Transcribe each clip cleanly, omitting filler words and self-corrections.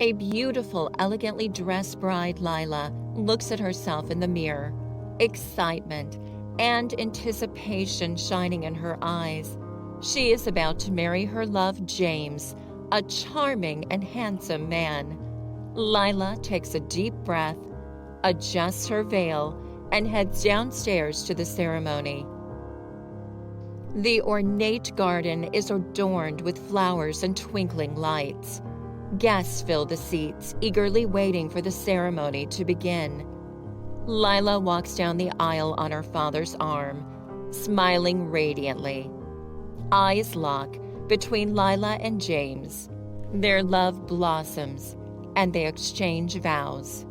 A beautiful, elegantly dressed bride, Lyla, looks at herself in the mirror, excitement and anticipation shining in her eyes. She is about to marry her love, James, a charming and handsome man. Lyla takes a deep breath, adjusts her veil, and heads downstairs to the ceremony. The ornate garden is adorned with flowers and twinkling lights. Guests fill the seats, eagerly waiting for the ceremony to begin. Lyla walks down the aisle on her father's arm, smiling radiantly. Eyes lock between Lyla and James. Their love blossoms, and they exchange vows.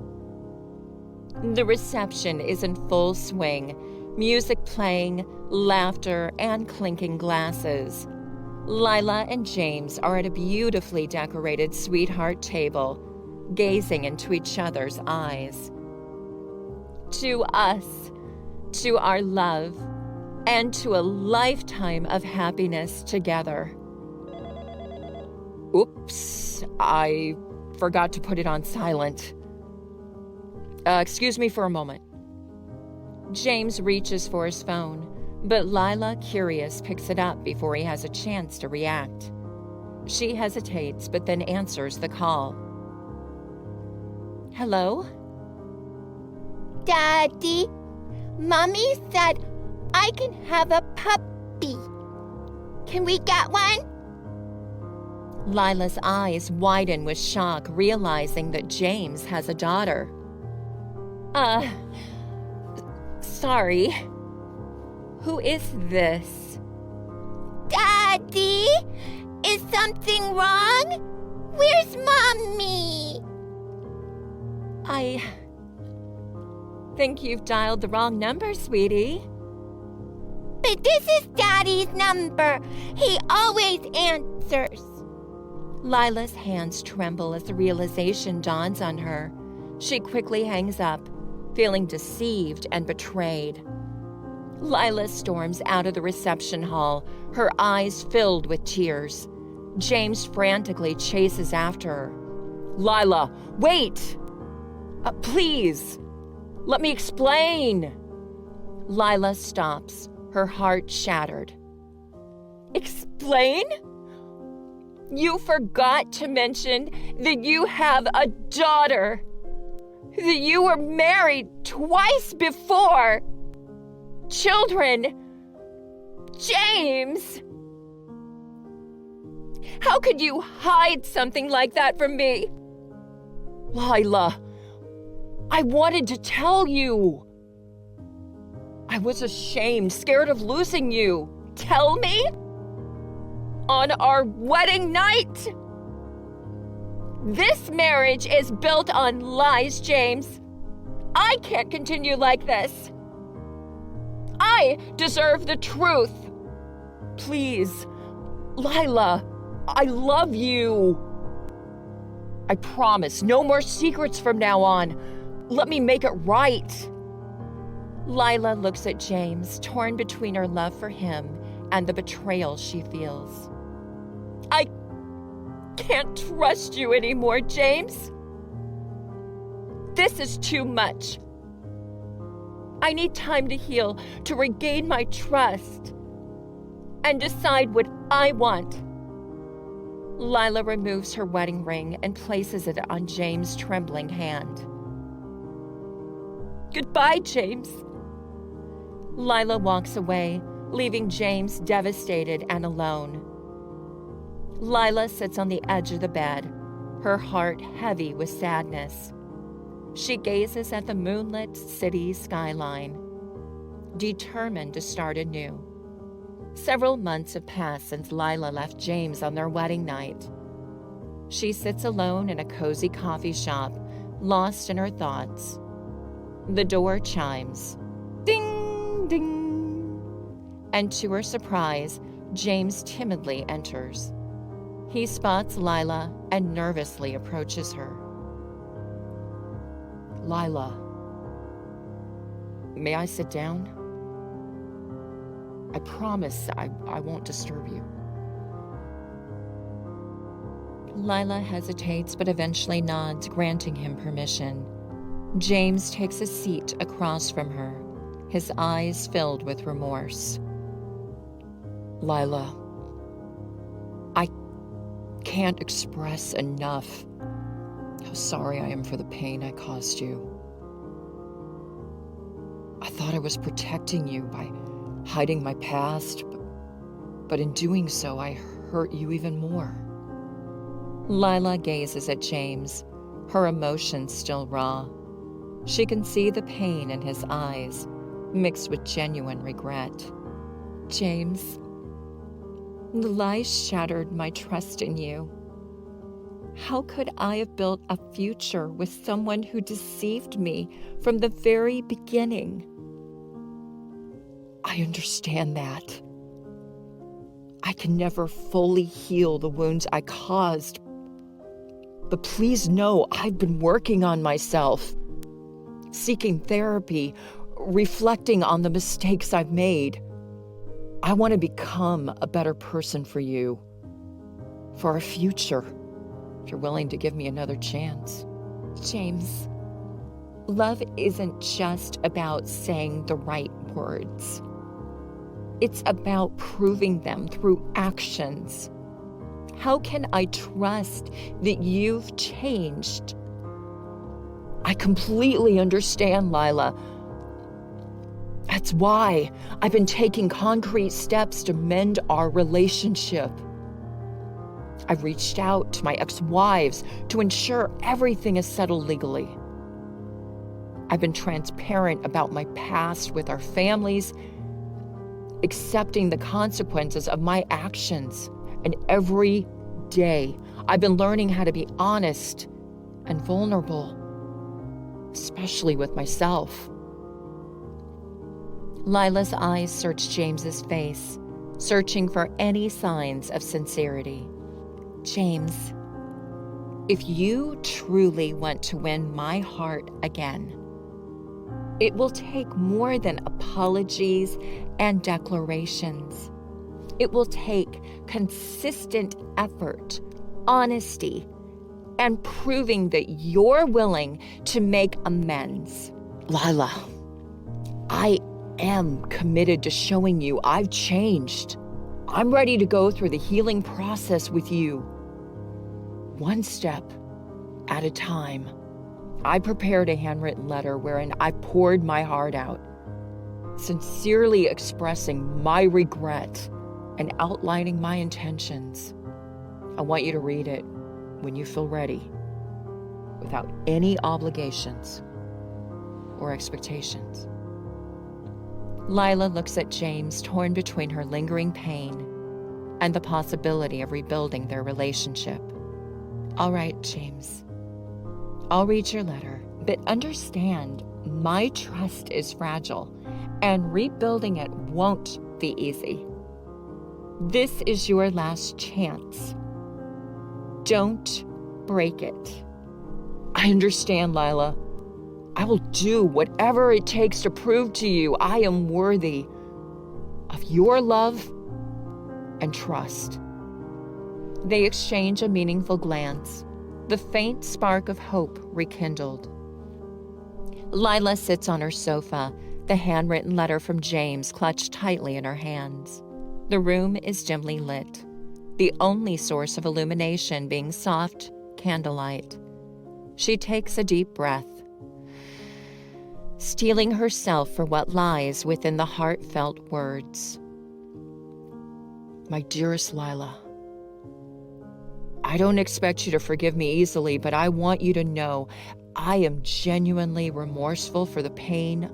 The reception is in full swing, music playing, laughter, and clinking glasses. Lyla and James are at a beautifully decorated sweetheart table, gazing into each other's eyes. To us, to our love, and to a lifetime of happiness together. Oops, I forgot to put it on silent. Excuse me for a moment. James reaches for his phone, but Lyla, curious, picks it up before he has a chance to react. She hesitates, but then answers the call. Hello? Daddy, Mommy said I can have a puppy. Can we get one? Lyla's eyes widen with shock, realizing that James has a daughter. Sorry. Who is this? Daddy, is something wrong? Where's Mommy? I think you've dialed the wrong number, sweetie. But this is Daddy's number. He always answers. Lyla's hands tremble as the realization dawns on her. She quickly hangs up, feeling deceived and betrayed. Lyla storms out of the reception hall, her eyes filled with tears. James frantically chases after her. Lyla, wait! Please, let me explain. Lyla stops, her heart shattered. Explain? You forgot to mention that you have a daughter, that you were married twice before. Children. James! How could you hide something like that from me? Lyla, I wanted to tell you. I was ashamed, scared of losing you. Tell me? On our wedding night? This marriage is built on lies, James. I can't continue like this. I deserve the truth. Please, Lyla, I love you. I promise, no more secrets from now on. Let me make it right. Lyla looks at James, torn between her love for him and the betrayal she feels. I can't trust you anymore, James. This is too much. I need time to heal, to regain my trust, and decide what I want. Lyla removes her wedding ring and places it on James' trembling hand. Goodbye, James. Lyla walks away, leaving James devastated and alone. Lyla sits on the edge of the bed, her heart heavy with sadness. She gazes at the moonlit city skyline, determined to start anew. Several months have passed since Lyla left James on their wedding night. She sits alone in a cozy coffee shop, lost in her thoughts. The door chimes. Ding, ding. And to her surprise, James timidly enters. He spots Lyla and nervously approaches her. Lyla, may I sit down? I promise I won't disturb you. Lyla hesitates but eventually nods, granting him permission. James takes a seat across from her, his eyes filled with remorse. Lyla, I can't express enough how sorry I am for the pain I caused you. I thought I was protecting you by hiding my past, but in doing so, I hurt you even more. Lyla gazes at James, her emotions still raw. She can see the pain in his eyes, mixed with genuine regret. James, the lies shattered my trust in you. How could I have built a future with someone who deceived me from the very beginning? I understand that. I can never fully heal the wounds I caused. But please know I've been working on myself, seeking therapy, reflecting on the mistakes I've made. I want to become a better person for you, for our future, if you're willing to give me another chance. James, Love isn't just about saying the right words. It's about proving them through actions. How can I trust that you've changed? I completely understand, Lyla. That's why I've been taking concrete steps to mend our relationship. I've reached out to my ex-wives to ensure everything is settled legally. I've been transparent about my past with our families, accepting the consequences of my actions. And every day, I've been learning how to be honest and vulnerable, especially with myself. Lyla's eyes search James's face, searching for any signs of sincerity. James, if you truly want to win my heart again, it will take more than apologies and declarations. It will take consistent effort, honesty, and proving that you're willing to make amends. Lyla, I am committed to showing you I've changed. I'm ready to go through the healing process with you, one step at a time. I prepared a handwritten letter wherein I poured my heart out, sincerely expressing my regret and outlining my intentions. I want you to read it when you feel ready, without any obligations or expectations. Lyla looks at James, torn between her lingering pain and the possibility of rebuilding their relationship. All right, James. I'll read your letter, but understand my trust is fragile, and rebuilding it won't be easy. This is your last chance. Don't break it. I understand, Lyla. I will do whatever it takes to prove to you I am worthy of your love and trust. They exchange a meaningful glance, the faint spark of hope rekindled. Lyla sits on her sofa, the handwritten letter from James clutched tightly in her hands. The room is dimly lit, the only source of illumination being soft candlelight. She takes a deep breath, steeling herself for what lies within the heartfelt words. My dearest Lyla, I don't expect you to forgive me easily, but I want you to know I am genuinely remorseful for the pain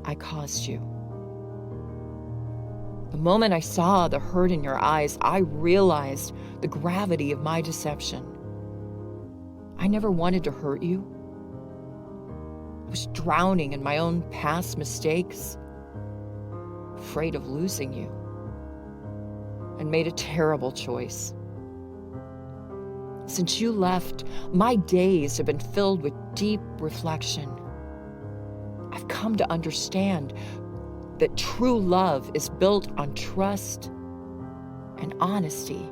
I caused you. The moment I saw the hurt in your eyes, I realized the gravity of my deception. I never wanted to hurt you. I was drowning in my own past mistakes, afraid of losing you, and made a terrible choice. Since you left, my days have been filled with deep reflection. I've come to understand that true love is built on trust and honesty.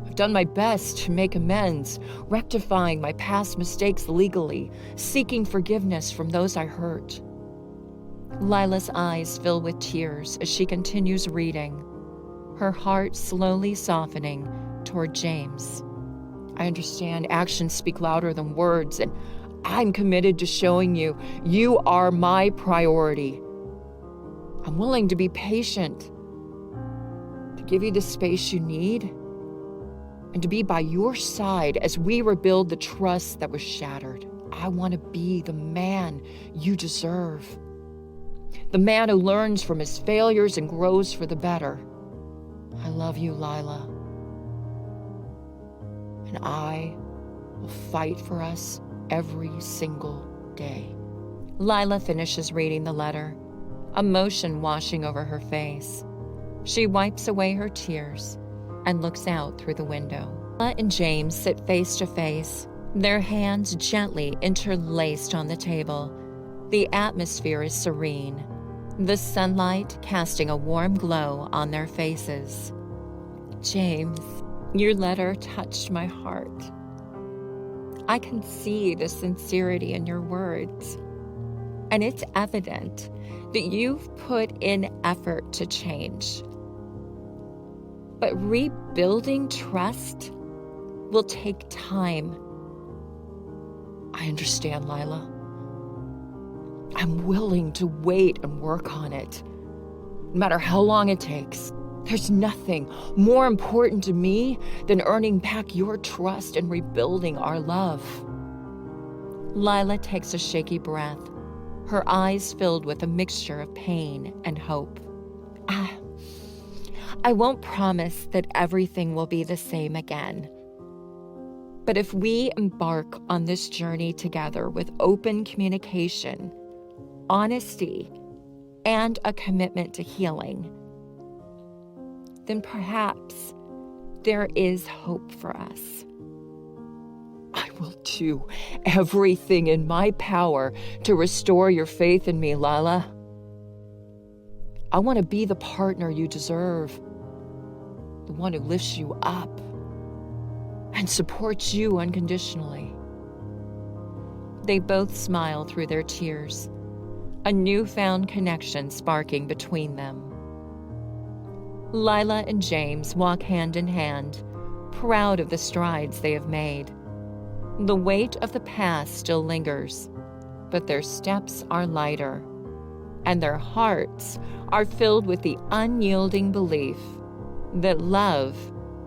I've done my best to make amends, rectifying my past mistakes legally, seeking forgiveness from those I hurt. Lyla's eyes fill with tears as she continues reading, her heart slowly softening toward James. I understand actions speak louder than words, and I'm committed to showing you you are my priority. I'm willing to be patient, to give you the space you need, and to be by your side as we rebuild the trust that was shattered. I want to be the man you deserve, the man who learns from his failures and grows for the better. I love you, Lyla, and I will fight for us every single day. Lyla finishes reading the letter, emotion washing over her face. She wipes away her tears and looks out through the window. Lyla and James sit face to face, their hands gently interlaced on the table. The atmosphere is serene, the sunlight casting a warm glow on their faces. James, your letter touched my heart. I can see the sincerity in your words, and it's evident that you've put in effort to change. But rebuilding trust will take time. I understand, Lyla. I'm willing to wait and work on it, no matter how long it takes. There's nothing more important to me than earning back your trust and rebuilding our love. Lyla takes a shaky breath, her eyes filled with a mixture of pain and hope. I won't promise that everything will be the same again. But if we embark on this journey together with open communication, honesty, and a commitment to healing, then perhaps there is hope for us. I will do everything in my power to restore your faith in me, Lyla. I want to be the partner you deserve, the one who lifts you up and supports you unconditionally. They both smile through their tears, a newfound connection sparking between them. Lyla and James walk hand in hand, proud of the strides they have made. The weight of the past still lingers, but their steps are lighter, and their hearts are filled with the unyielding belief that love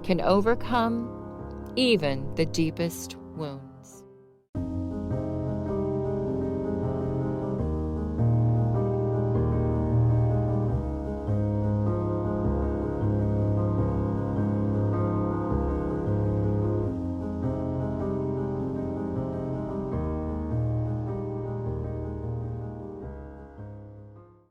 can overcome even the deepest wound.